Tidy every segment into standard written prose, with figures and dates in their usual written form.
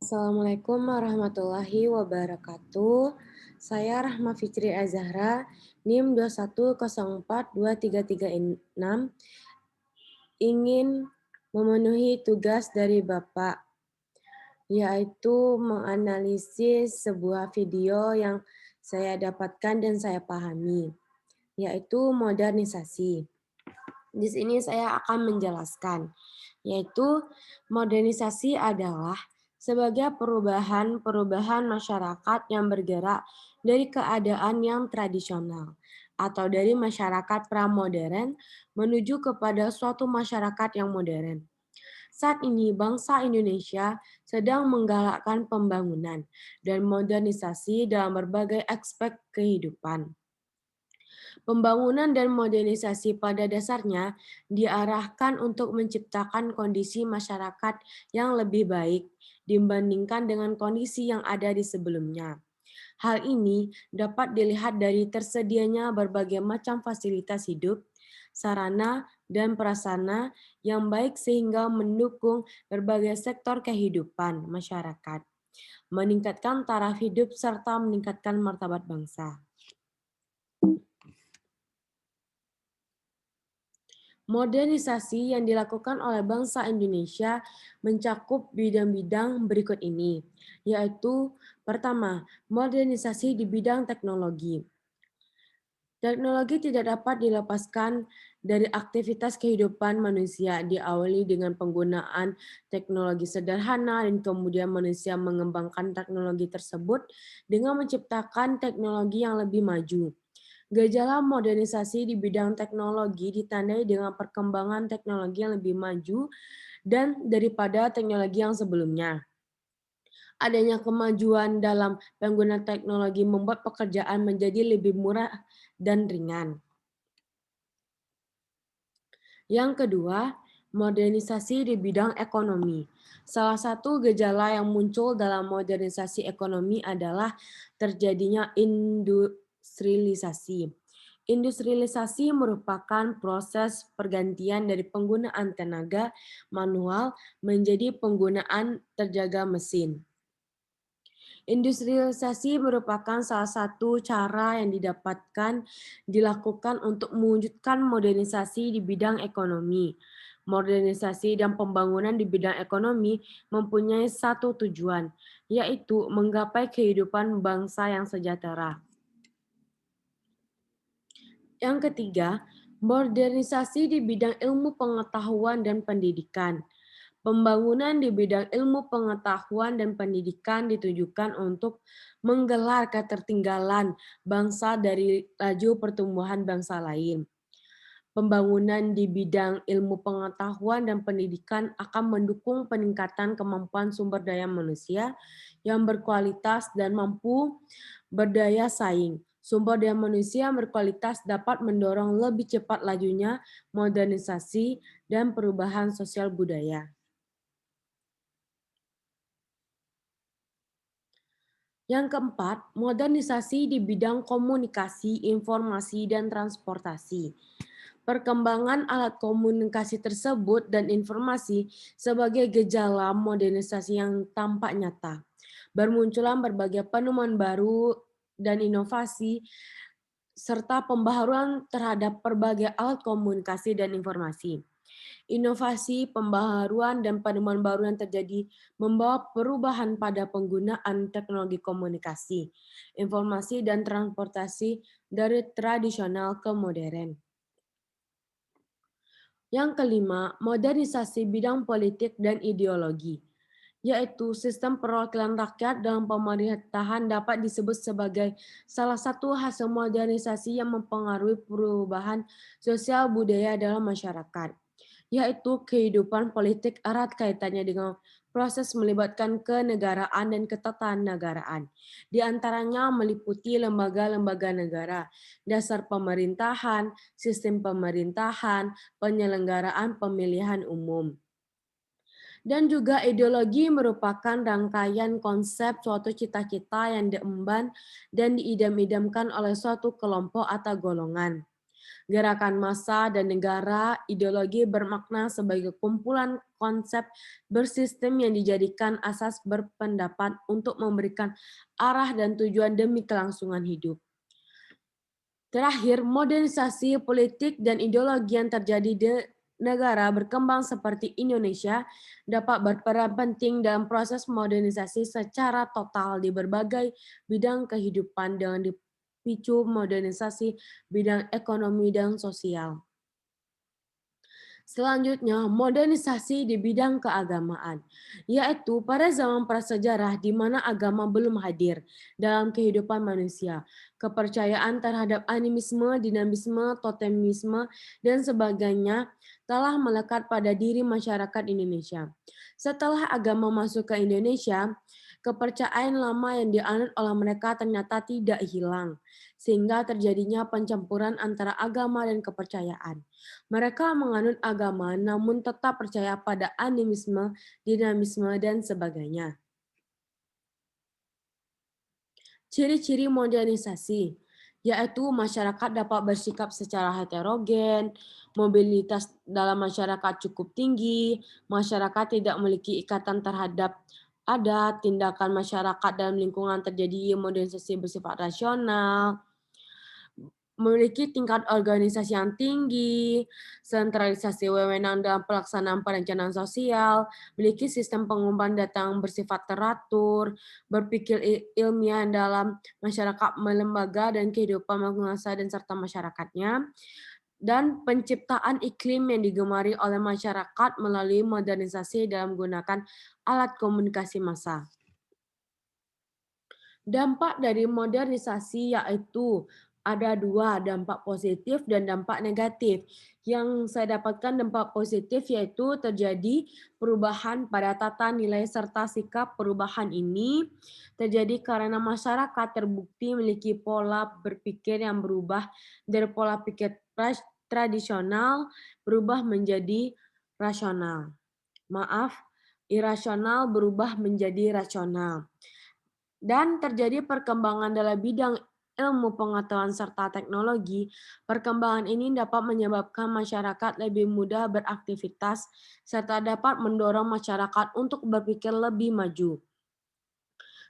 Assalamualaikum warahmatullahi wabarakatuh. Saya Rahma Fitri Azahra, NIM 210423336, ingin memenuhi tugas dari Bapak, yaitu menganalisis sebuah video yang saya dapatkan dan saya pahami, yaitu modernisasi. Di sini saya akan menjelaskan, yaitu modernisasi adalah sebagai perubahan masyarakat yang bergerak dari keadaan yang tradisional atau dari masyarakat pramodern menuju kepada suatu masyarakat yang modern. Saat ini bangsa Indonesia sedang menggalakkan pembangunan dan modernisasi dalam berbagai aspek kehidupan. Pembangunan dan modernisasi pada dasarnya diarahkan untuk menciptakan kondisi masyarakat yang lebih baik dibandingkan dengan kondisi yang ada di sebelumnya. Hal ini dapat dilihat dari tersedianya berbagai macam fasilitas hidup, sarana, dan prasarana yang baik sehingga mendukung berbagai sektor kehidupan masyarakat, meningkatkan taraf hidup, serta meningkatkan martabat bangsa. Modernisasi yang dilakukan oleh bangsa Indonesia mencakup bidang-bidang berikut ini, yaitu pertama, modernisasi di bidang teknologi. Teknologi tidak dapat dilepaskan dari aktivitas kehidupan manusia, diawali dengan penggunaan teknologi sederhana dan kemudian manusia mengembangkan teknologi tersebut dengan menciptakan teknologi yang lebih maju. Gejala modernisasi di bidang teknologi ditandai dengan perkembangan teknologi yang lebih maju dan daripada teknologi yang sebelumnya. Adanya kemajuan dalam penggunaan teknologi membuat pekerjaan menjadi lebih murah dan ringan. Yang kedua, modernisasi di bidang ekonomi. Salah satu gejala yang muncul dalam modernisasi ekonomi adalah terjadinya industrialisasi. Industrialisasi merupakan proses pergantian dari penggunaan tenaga manual menjadi penggunaan terjaga mesin. Industrialisasi merupakan salah satu cara yang dilakukan untuk mewujudkan modernisasi di bidang ekonomi. Modernisasi dan pembangunan di bidang ekonomi mempunyai satu tujuan, yaitu menggapai kehidupan bangsa yang sejahtera. Yang ketiga, modernisasi di bidang ilmu pengetahuan dan pendidikan. Pembangunan di bidang ilmu pengetahuan dan pendidikan ditujukan untuk menggelar ketertinggalan bangsa dari laju pertumbuhan bangsa lain. Pembangunan di bidang ilmu pengetahuan dan pendidikan akan mendukung peningkatan kemampuan sumber daya manusia yang berkualitas dan mampu berdaya saing. Sumber daya manusia yang berkualitas dapat mendorong lebih cepat lajunya modernisasi dan perubahan sosial budaya. Yang keempat, modernisasi di bidang komunikasi, informasi, dan transportasi. Perkembangan alat komunikasi tersebut dan informasi sebagai gejala modernisasi yang tampak nyata. Bermunculan berbagai penemuan baru dan inovasi, serta pembaharuan terhadap berbagai alat komunikasi dan informasi. Inovasi, pembaharuan, dan penemuan baru yang terjadi membawa perubahan pada penggunaan teknologi komunikasi, informasi, dan transportasi dari tradisional ke modern. Yang kelima, modernisasi bidang politik dan ideologi, yaitu sistem perwakilan rakyat dalam pemerintahan dapat disebut sebagai salah satu hasil modernisasi yang mempengaruhi perubahan sosial budaya dalam masyarakat, yaitu kehidupan politik erat kaitannya dengan proses melibatkan kenegaraan dan ketatanegaraan. Di antaranya meliputi lembaga-lembaga negara, dasar pemerintahan, sistem pemerintahan, penyelenggaraan pemilihan umum. Dan juga ideologi merupakan rangkaian konsep suatu cita-cita yang diemban dan diidam-idamkan oleh suatu kelompok atau golongan. Gerakan massa dan negara, ideologi bermakna sebagai kumpulan konsep bersistem yang dijadikan asas berpendapat untuk memberikan arah dan tujuan demi kelangsungan hidup. Terakhir, modernisasi politik dan ideologi yang terjadi di negara berkembang seperti Indonesia dapat berperan penting dalam proses modernisasi secara total di berbagai bidang kehidupan dengan dipicu modernisasi bidang ekonomi dan sosial. Selanjutnya, modernisasi di bidang keagamaan, yaitu pada zaman prasejarah di mana agama belum hadir dalam kehidupan manusia. Kepercayaan terhadap animisme, dinamisme, totemisme, dan sebagainya telah melekat pada diri masyarakat Indonesia. Setelah agama masuk ke Indonesia, kepercayaan lama yang dianut oleh mereka ternyata tidak hilang, sehingga terjadinya pencampuran antara agama dan kepercayaan. Mereka menganut agama namun tetap percaya pada animisme, dinamisme, dan sebagainya. Ciri-ciri modernisasi, yaitu masyarakat dapat bersikap secara heterogen, mobilitas dalam masyarakat cukup tinggi, masyarakat tidak memiliki ikatan terhadap adat, tindakan masyarakat dalam lingkungan terjadi modernisasi bersifat rasional, memiliki tingkat organisasi yang tinggi, sentralisasi wewenang dalam pelaksanaan perencanaan sosial, memiliki sistem pengumpulan data yang bersifat teratur, berpikir ilmiah dalam masyarakat lembaga dan kehidupan bangsa dan serta masyarakatnya, dan penciptaan iklim yang digemari oleh masyarakat melalui modernisasi dalam menggunakan alat komunikasi massa. Dampak dari modernisasi yaitu ada dua, dampak positif dan dampak negatif. Yang saya dapatkan dampak positif yaitu terjadi perubahan pada tata nilai serta sikap. Perubahan ini terjadi karena masyarakat terbukti memiliki pola berpikir yang berubah dari pola pikir tradisional berubah menjadi rasional. Maaf, irasional berubah menjadi rasional. Dan terjadi perkembangan dalam bidang ilmu pengetahuan serta teknologi. Perkembangan ini dapat menyebabkan masyarakat lebih mudah beraktivitas serta dapat mendorong masyarakat untuk berpikir lebih maju.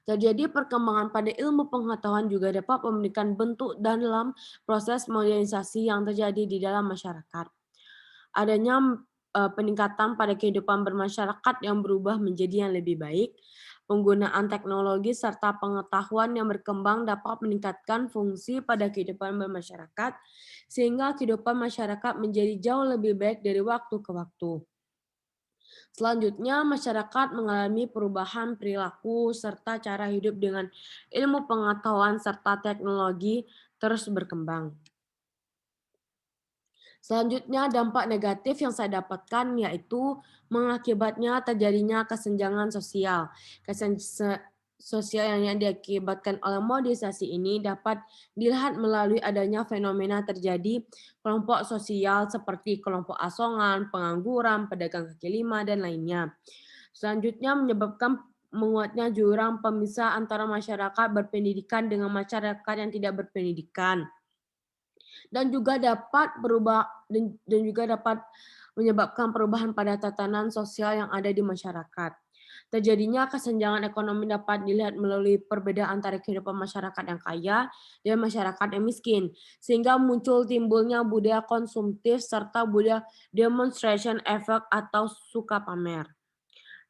Terjadi perkembangan pada ilmu pengetahuan juga dapat memberikan bentuk dalam proses modernisasi yang terjadi di dalam masyarakat. Adanya peningkatan pada kehidupan bermasyarakat yang berubah menjadi yang lebih baik. Penggunaan teknologi serta pengetahuan yang berkembang dapat meningkatkan fungsi pada kehidupan bermasyarakat, sehingga kehidupan masyarakat menjadi jauh lebih baik dari waktu ke waktu. Selanjutnya, masyarakat mengalami perubahan perilaku serta cara hidup dengan ilmu pengetahuan serta teknologi terus berkembang. Selanjutnya, dampak negatif yang saya dapatkan yaitu mengakibatnya terjadinya kesenjangan sosial. Sosial yang diakibatkan oleh modernisasi ini dapat dilihat melalui adanya fenomena terjadi kelompok sosial seperti kelompok asongan, pengangguran, pedagang kaki lima, dan lainnya. Selanjutnya, menyebabkan menguatnya jurang pemisah antara masyarakat berpendidikan dengan masyarakat yang tidak berpendidikan. Dan juga dapat menyebabkan perubahan pada tatanan sosial yang ada di masyarakat. Terjadinya kesenjangan ekonomi dapat dilihat melalui perbedaan antara kehidupan masyarakat yang kaya dan masyarakat yang miskin, sehingga timbulnya budaya konsumtif serta budaya demonstration effect atau suka pamer.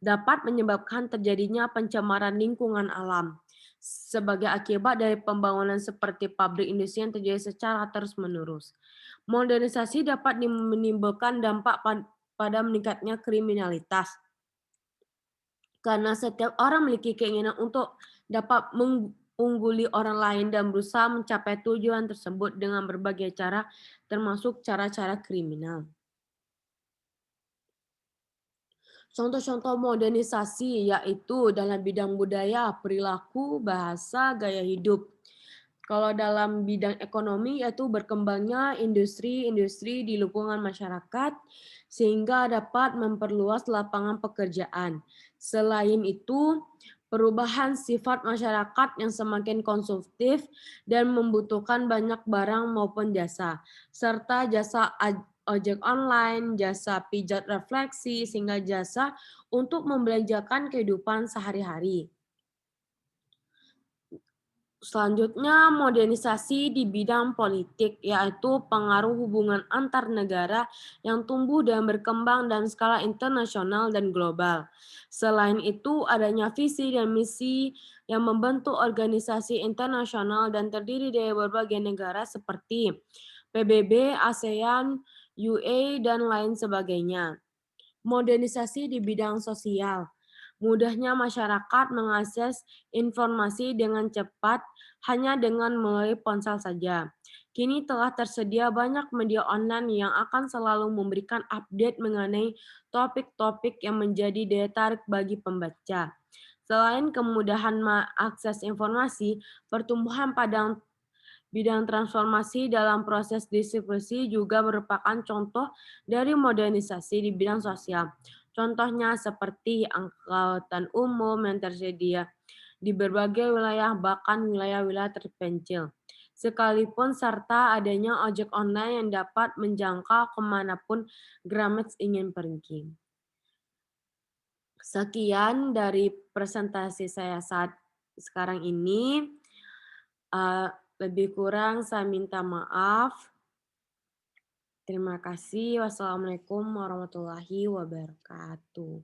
Dapat menyebabkan terjadinya pencemaran lingkungan alam sebagai akibat dari pembangunan seperti pabrik industri yang terjadi secara terus-menerus. Modernisasi dapat menimbulkan dampak pada meningkatnya kriminalitas. Karena setiap orang memiliki keinginan untuk dapat mengungguli orang lain dan berusaha mencapai tujuan tersebut dengan berbagai cara, termasuk cara-cara kriminal. Contoh-contoh modernisasi yaitu dalam bidang budaya, perilaku, bahasa, gaya hidup. Kalau dalam bidang ekonomi yaitu berkembangnya industri-industri di lingkungan masyarakat sehingga dapat memperluas lapangan pekerjaan. Selain itu, perubahan sifat masyarakat yang semakin konsumtif dan membutuhkan banyak barang maupun jasa, serta ojek online, jasa pijat refleksi, sehingga jasa untuk membelanjakan kehidupan sehari-hari. Selanjutnya, modernisasi di bidang politik, yaitu pengaruh hubungan antar negara yang tumbuh dan berkembang dalam skala internasional dan global. Selain itu, adanya visi dan misi yang membentuk organisasi internasional dan terdiri dari berbagai negara seperti PBB, ASEAN, UA, dan lain sebagainya. Modernisasi di bidang sosial. Mudahnya masyarakat mengakses informasi dengan cepat hanya dengan melalui ponsel saja. Kini telah tersedia banyak media online yang akan selalu memberikan update mengenai topik-topik yang menjadi daya tarik bagi pembaca. Selain kemudahan mengakses informasi, pertumbuhan pada bidang transformasi dalam proses distribusi juga merupakan contoh dari modernisasi di bidang sosial. Contohnya seperti angkutan umum yang tersedia di berbagai wilayah, bahkan wilayah-wilayah terpencil. Sekalipun serta adanya ojek online yang dapat menjangkau kemanapun Gramex ingin pergi. Sekian dari presentasi saya saat sekarang ini. Eh, Lebih kurang saya minta maaf. Terima kasih. Wassalamualaikum warahmatullahi wabarakatuh.